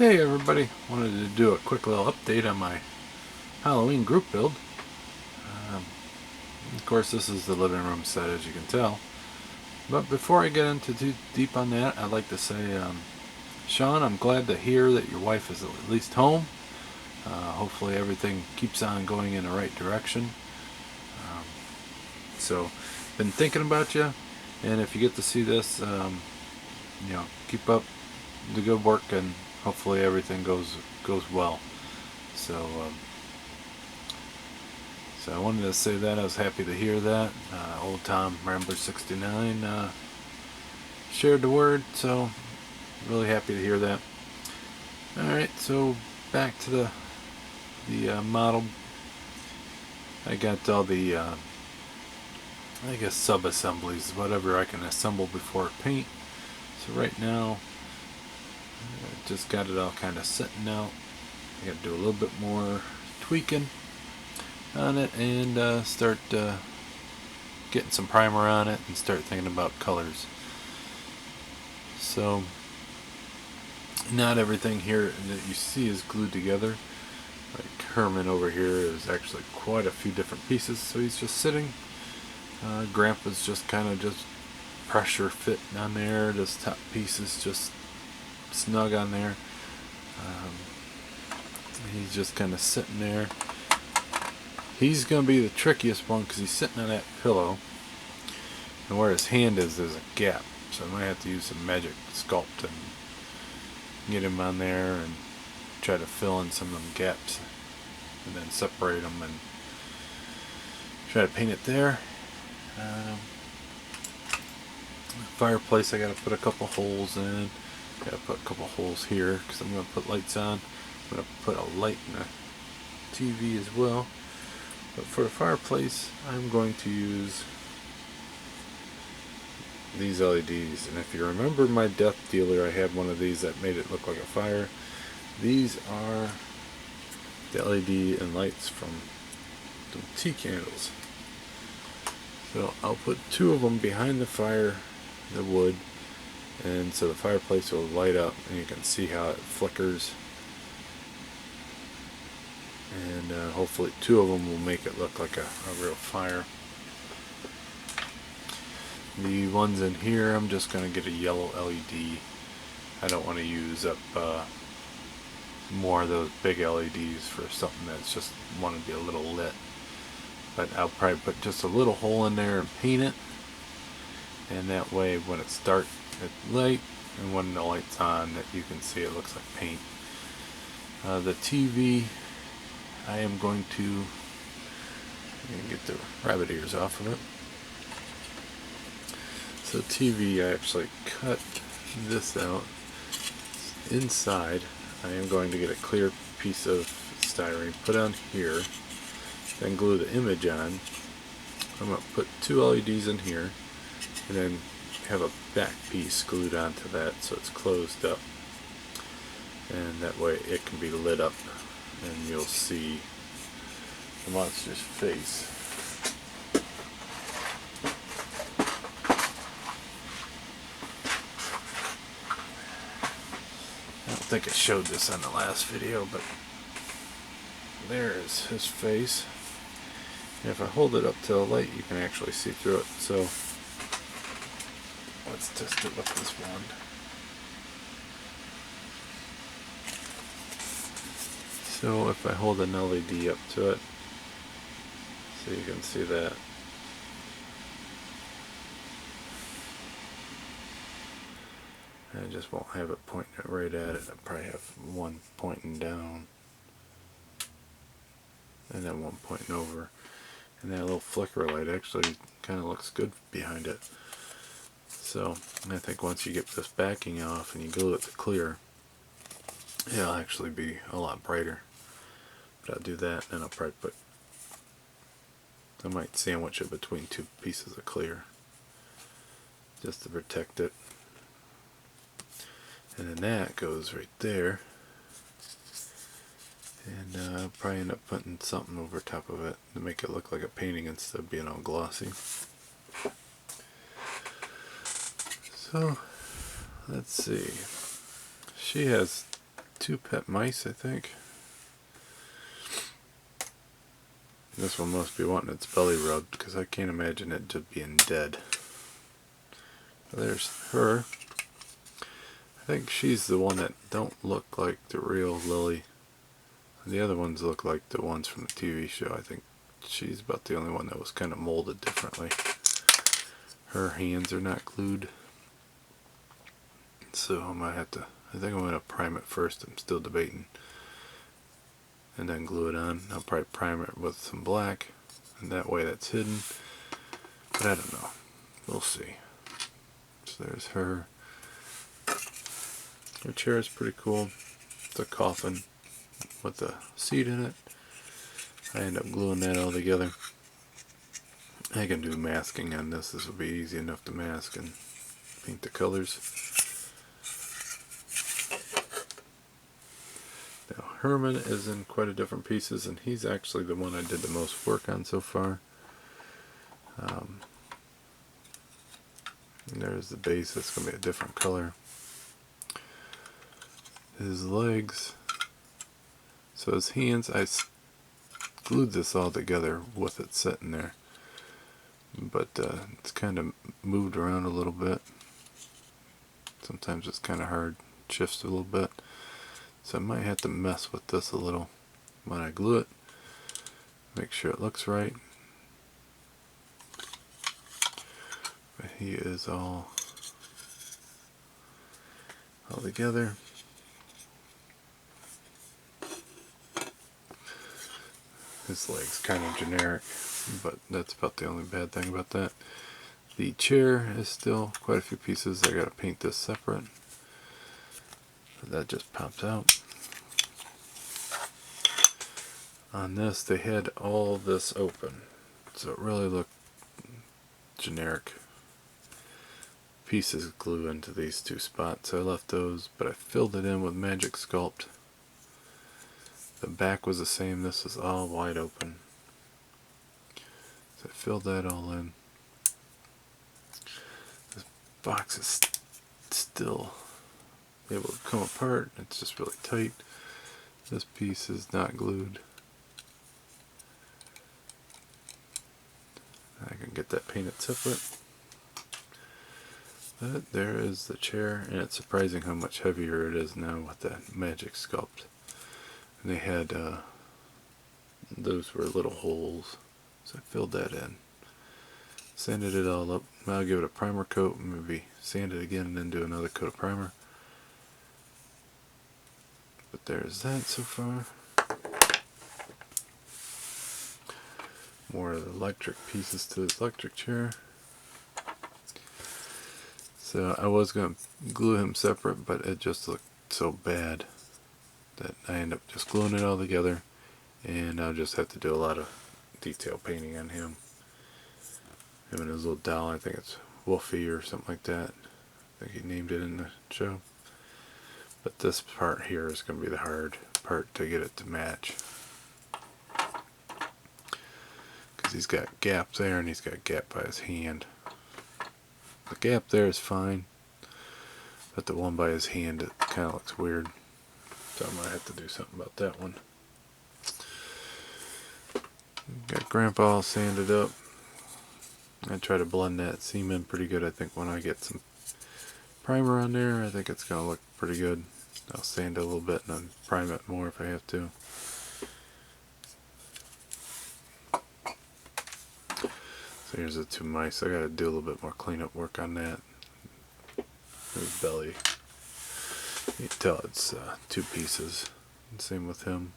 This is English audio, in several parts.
Hey everybody, wanted to do a quick little update on my Halloween group build. Um, of course this is the living room set, as you can tell. But before I get into too deep on that, I'd like to say, Sean, I'm glad to hear that your wife is at least home. Hopefully everything keeps on going in the right direction. Um, so, been thinking about you, and if you get to see this, keep up the good work, and hopefully everything goes well. So, I wanted to say that I was happy to hear that. Old Tom Rambler 69 shared the word, so really happy to hear that. All right, so back to the model. I got all the I guess sub assemblies, whatever I can assemble before I paint. So right now, I just got it all kind of sitting out. I got to do a little bit more tweaking on it and start getting some primer on it and start thinking about colors. So not everything here that you see is glued together. Like Herman over here is actually quite a few different pieces, so he's just sitting. Grandpa's just kind of just pressure fit on there. This top piece is just snug on there. He's just kind of sitting there. He's going to be the trickiest one because he's sitting on that pillow, and where his hand is, there's a gap. So I might have to use some magic sculpt and get him on there and try to fill in some of them gaps and then separate them and try to paint it there. Fireplace, I got to put a couple holes in. Got to put a couple holes here because I'm going to put lights on. I'm going to put a light in the TV as well. But for the fireplace, I'm going to use these LEDs. And if you remember my death dealer, I had one of these that made it look like a fire. These are the LED and lights from the tea candles. So I'll put two of them behind the fire, the wood, and so the fireplace will light up and you can see how it flickers. And hopefully two of them will make it look like a real fire. The ones in here, I'm just going to get a yellow LED. I don't want to use up more of those big LEDs for something that's just want to be a little lit. But I'll probably put just a little hole in there and paint it. And that way when it's dark, it's light, and when the light's on, that you can see it looks like paint. The TV, I am going to get the rabbit ears off of it. So TV, I actually cut this out. Inside, I am going to get a clear piece of styrene, put on here, then glue the image on. I'm going to put two LEDs in here, and then have a back piece glued onto that so it's closed up. And that way it can be lit up and you'll see the monster's face. I don't think I showed this on the last video, but there's his face. And if I hold it up to the light, you can actually see through it. So let's test it with this wand. So if I hold an LED up to it, so you can see that. I just won't have it pointing right at it. I'll probably have one pointing down and then one pointing over. And that little flicker light actually kind of looks good behind it. So I think once you get this backing off and you glue it to clear, it'll actually be a lot brighter. But I'll do that, and I'll probably put, I might sandwich it between two pieces of clear just to protect it. And then that goes right there. And I'll probably end up putting something over top of it to make it look like a painting instead of being all glossy. So let's see. She has 2 pet mice, I think. This one must be wanting its belly rubbed because I can't imagine it just being dead. There's her. I think she's the one that don't look like the real Lily. The other ones look like the ones from the TV show. I think she's about the only one that was kind of molded differently. Her hands are not glued. So I might have to, I think I'm going to prime it first. I'm still debating. And then glue it on. I'll probably prime it with some black. And that way that's hidden. But I don't know. We'll see. So there's her. Her chair is pretty cool. It's a coffin with a seat in it. I end up gluing that all together. I can do masking on this. This will be easy enough to mask and paint the colors. Now Herman is in quite a different pieces, and he's actually the one I did the most work on so far. And there's the base. That's going to be a different color. His legs. So his hands, I glued this all together with it sitting there. But it's kind of moved around a little bit. Sometimes it's kind of hard. It shifts a little bit. So I might have to mess with this a little when I glue it. Make sure it looks right. But he is all together. His leg's kind of generic, but that's about the only bad thing about that. The chair is still quite a few pieces. I gotta paint this separate. That just pops out. On this, they had all this open, so it really looked generic. Pieces glue into these 2 spots, so I left those, but I filled it in with Magic Sculpt. The back was the same. This was all wide open, so I filled that all in. This box is still able to come apart. It's just really tight. This piece is not glued. I can get that painted separate. But there is the chair, and it's surprising how much heavier it is now with that Magic Sculpt. And they had, those were little holes, so I filled that in. Sanded it all up. I'll give it a primer coat, maybe sand it again, and then do another coat of primer. But there's that so far. More of the electric pieces to this electric chair. So I was going to glue him separate, but it just looked so bad that I end up just gluing it all together, and I'll just have to do a lot of detail painting on him. Him and his little doll, I think it's Wolfie or something like that. I think he named it in the show. But this part here is going to be the hard part to get it to match. Because he's got gap there and he's got a gap by his hand. The gap there is fine, but the one by his hand, it kind of looks weird. So I might have to do something about that one. Got Grandpa all sanded up. I try to blend that seam in pretty good. I think when I get some primer on there, I think it's going to look pretty good. I'll sand it a little bit and then prime it more if I have to. So here's the 2 mice. I got to do a little bit more cleanup work on that. His belly. You can tell it's 2 pieces. And same with him.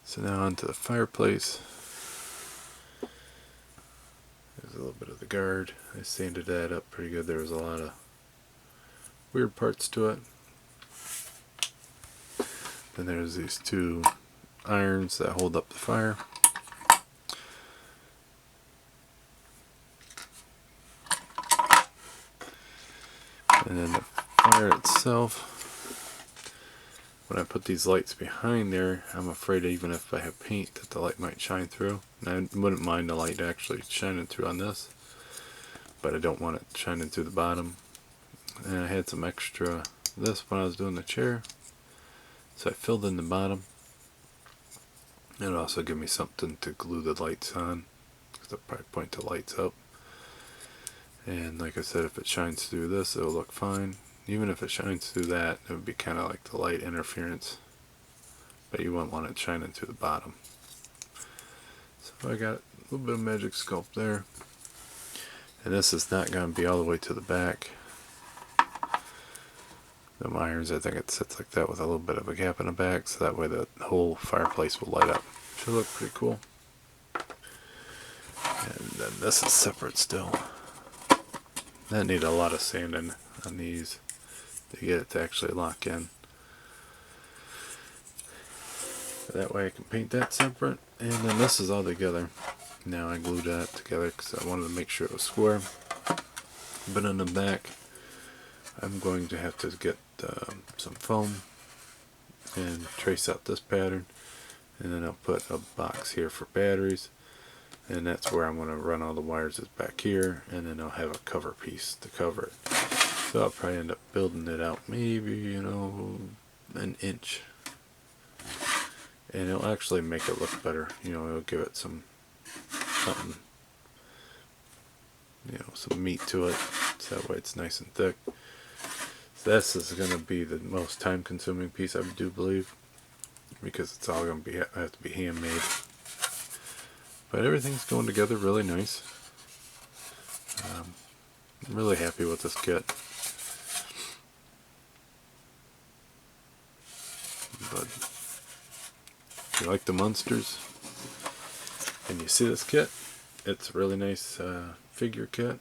So now onto the fireplace. There's a little bit of the guard. I sanded that up pretty good. There was a lot of weird parts to it. Then there's these 2 irons that hold up the fire. And then the fire itself, when I put these lights behind there, I'm afraid even if I have paint that the light might shine through. And I wouldn't mind the light actually shining through on this. but I don't want it shining through the bottom. And I had some extra this when I was doing the chair, so I filled in the bottom. It'll also give me something to glue the lights on, because I'll probably point the lights up. And like I said, if it shines through this, it'll look fine. Even if it shines through that, it would be kind of like the light interference, but you wouldn't want it shining through the bottom. So I got a little bit of Magic Sculpt there. And this is not going to be all the way to the back. The irons, I think it sits like that with a little bit of a gap in the back, so that way the whole fireplace will light up. Should look pretty cool. And then this is separate still. That need a lot of sanding on these to get it to actually lock in. That way I can paint that separate. And then this is all together. Now I glued that together because I wanted to make sure it was square. But in the back, I'm going to have to get some foam and trace out this pattern. And then I'll put a box here for batteries. And that's where I'm going to run all the wires is back here, and then I'll have a cover piece to cover it. So I'll probably end up building it out maybe, you know, an inch. And it'll actually make it look better. You know, it'll give it something, you know, some meat to it. So that way it's nice and thick. So this is going to be the most time consuming piece, I do believe, because it's all going to have to be handmade. But everything's going together really nice. I'm really happy with this kit. But if you like the Munsters and you see this kit, it's a really nice figure kit.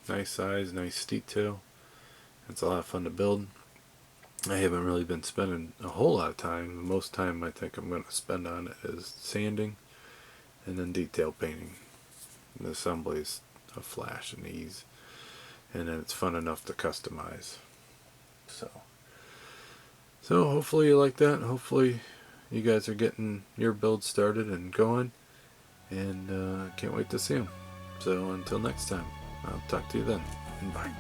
Nice size, nice detail. It's a lot of fun to build. I haven't really been spending a whole lot of time. The most time I think I'm going to spend on it is sanding and then detail painting. The assembly is a flash and ease, and then it's fun enough to customize. So hopefully you like that. Hopefully you guys are getting your build started and going, and can't wait to see them. So until next time, I'll talk to you then. Bye.